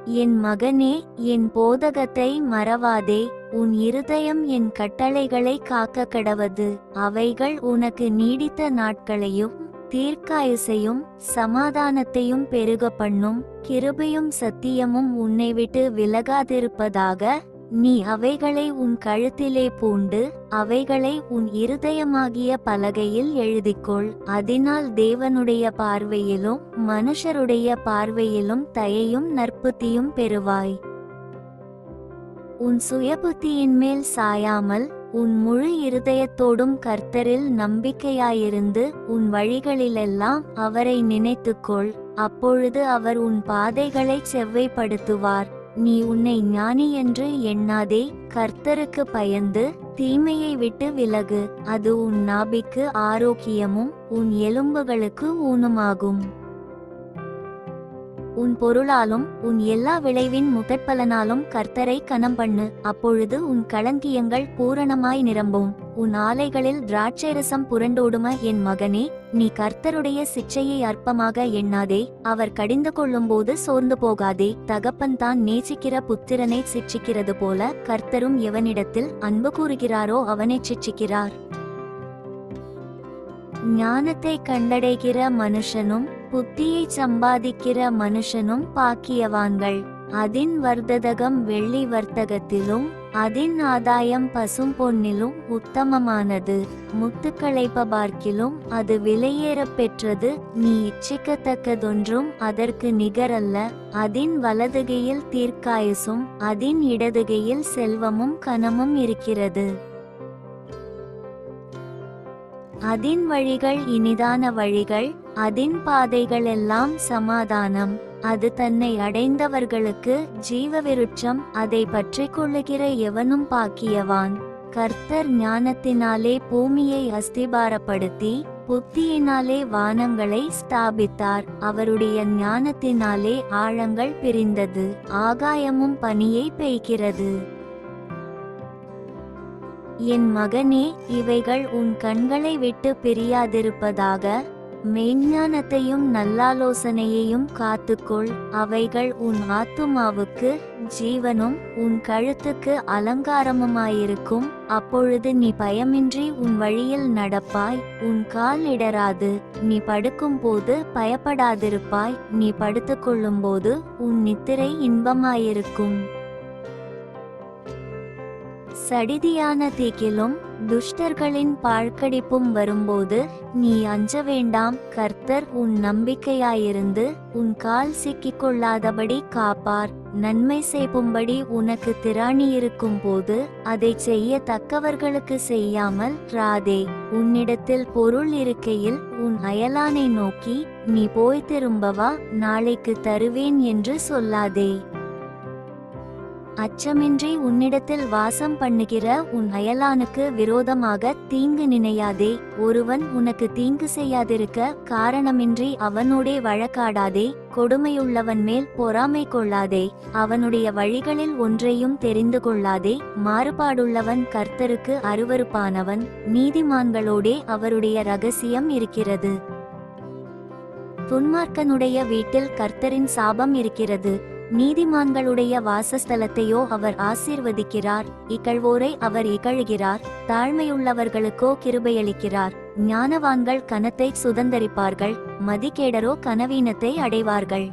என் மகனே, என் போதகத்தை மறவாதே. உன் இருதயம் என் கட்டளைகளை காக்க கடவது. அவைகள் உனக்கு நீடித்த நாட்களையும் தீர்க்காயுசையும் சமாதானத்தையும் பெருக பண்ணும். கிருபையும் சத்தியமும் உன்னை விட்டு விலகாதிருப்பதாக. நீ அவைகளை உன் கழுத்திலே பூண்டு அவைகளை உன் இருதயமாகிய பலகையில் எழுதிக்கொள். அதனால் தேவனுடைய பார்வையிலும் மனுஷருடைய பார்வையிலும் தயையும் நற்புத்தியும் பெறுவாய். உன் சுயபுத்தியின் மேல் சாயாமல் உன் முழு இருதயத்தோடும் கர்த்தரில் நம்பிக்கையாயிருந்து உன் வழிகளிலெல்லாம் அவரை நினைத்துக்கொள். அப்பொழுது அவர் உன் பாதைகளை செவ்வைப்படுத்துவார். நீ உன்னை ஞானி என்று எண்ணாதே. கர்த்தருக்கு பயந்து தீமையை விட்டு விலகு. அது உன் நாபிக்கு ஆரோக்கியமும் உன் எலும்புகளுக்கு ஊனுமாகும். உன் பொருளாலும் உன் எல்லா விளைவின் முதற்பலனாலும் கர்த்தரை கனம் பண்ணு. அப்பொழுது உன் களஞ்சியங்கள் பூரணமாய் நிரம்பும். உன் ஆலைகளில் திராட்சைரசம் புரண்டோடும. என் மகனே, நீ கர்த்தருடைய சிட்சையை அற்பமாக எண்ணாதே. அவர் கடிந்து கொள்ளும்போது சோர்ந்து போகாதே. தகப்பன் தான் நேசிக்கிற புத்திரனை சிட்சிக்கிறது போல கர்த்தரும் எவனிடத்தில் அன்பு கூறுகிறாரோ அவனை சிட்சிக்கிறார். ஞானத்தை கண்டடைகிற மனுஷனும் புத்தியை சம்பாதிக்கிற மனுஷனும் பாக்கியவான்கள். அதின் வர்த்தகம் வெள்ளி வர்த்தகத்திலும் அதின் ஆதாயம் பசும் பொன்னிலும் உத்தமமானது. முத்துக்களை பார்க்கிலும் அது விலையேறப் பெற்றது. நீ இச்சிக்கத்தக்கதொன்றும் அதற்கு நிகரல்ல. அதின் வலதுகையில் தீர்க்காயுசும் அதின் இடதுகையில் செல்வமும் கனமும் இருக்கிறது. அதின் வழிகள் இனிதான வழிகள், அதின் பாதைகளெல்லாம் சமாதானம். அது தன்னை அடைந்தவர்களுக்கு ஜீவவிருட்சம். அதை பற்றிக் கொள்ளுகிற எவனும் பாக்கியவான். கர்த்தர் ஞானத்தினாலே பூமியை அஸ்திபாரப்படுத்தி புத்தியினாலே வானங்களை ஸ்தாபித்தார். அவருடைய ஞானத்தினாலே ஆழங்கள் பிரிந்தது, ஆகாயமும் பனியை பெய்கிறது. என் மகனே, இவைகள் உன் கண்களை விட்டு பிரியாதிருப்பதாக. மெய்ஞானத்தையும் நல்லாலோசனையையும் காத்துக்கொள். அவைகள் உன் ஆத்துமாவுக்கு ஜீவனும் உன் கழுத்துக்கு அலங்காரமுமாயிருக்கும். அப்பொழுது நீ பயமின்றி உன் வழியில் நடப்பாய். உன் கால் இடராது. நீ படுக்கும் போது பயப்படாதிருப்பாய். நீ படுத்துக்கொள்ளும் போது உன் நித்திரை இன்பமாயிருக்கும். சடிதியான தீக்கிலும் துஷ்டர்களின் பாழ்கடிப்பும் வரும்போது நீ அஞ்ச வேண்டாம். கர்த்தர் உன் நம்பிக்கையாயிருந்து உன் கால் சிக்கிக்கொள்ளாதபடி காப்பார். நன்மை செய்யும்படி உனக்கு திராணியிருக்கும் போது அதை செய்ய தக்கவர்களுக்கு செய்யாமல் ராதே. உன்னிடத்தில் பொருள் இருக்கையில் உன் அயலானை நோக்கி நீ போய் திரும்பவா, நாளைக்கு தருவேன் என்று சொல்லாதே. அச்சமின்றி உன்னிடத்தில் வாசம் பண்ணுகிற உன் அயலானுக்கு விரோதமாக தீங்கு நினையாதே. ஒருவன் உனக்கு தீங்கு செய்யாதிருக்க காரணமின்றி அவனோடே வழக்காடாதே. கொடுமையுள்ளவன் மேல் பொறாமை கொள்ளாதே. அவனுடைய வழிகளில் ஒன்றையும் தெரிந்து கொள்ளாதே. மாறுபாடுள்ளவன் கர்த்தருக்கு அருவருப்பானவன். நீதிமான்களோடே அவருடைய இரகசியம் இருக்கிறது. துன்மார்க்கனுடைய வீட்டில் கர்த்தரின் சாபம் இருக்கிறது. நீதிமான்களுடைய வாசஸ்தலத்தையோ அவர் ஆசீர்வதிக்கிறார். இகழ்வோரை அவர் இகழுகிறார். தாழ்மையுள்ளவர்களுக்கோ கிருபையளிக்கிறார். ஞானவான்கள் கனத்தை சுதந்தரிப்பார்கள். மதிகேடரோ கனவீனத்தை அடைவார்கள்.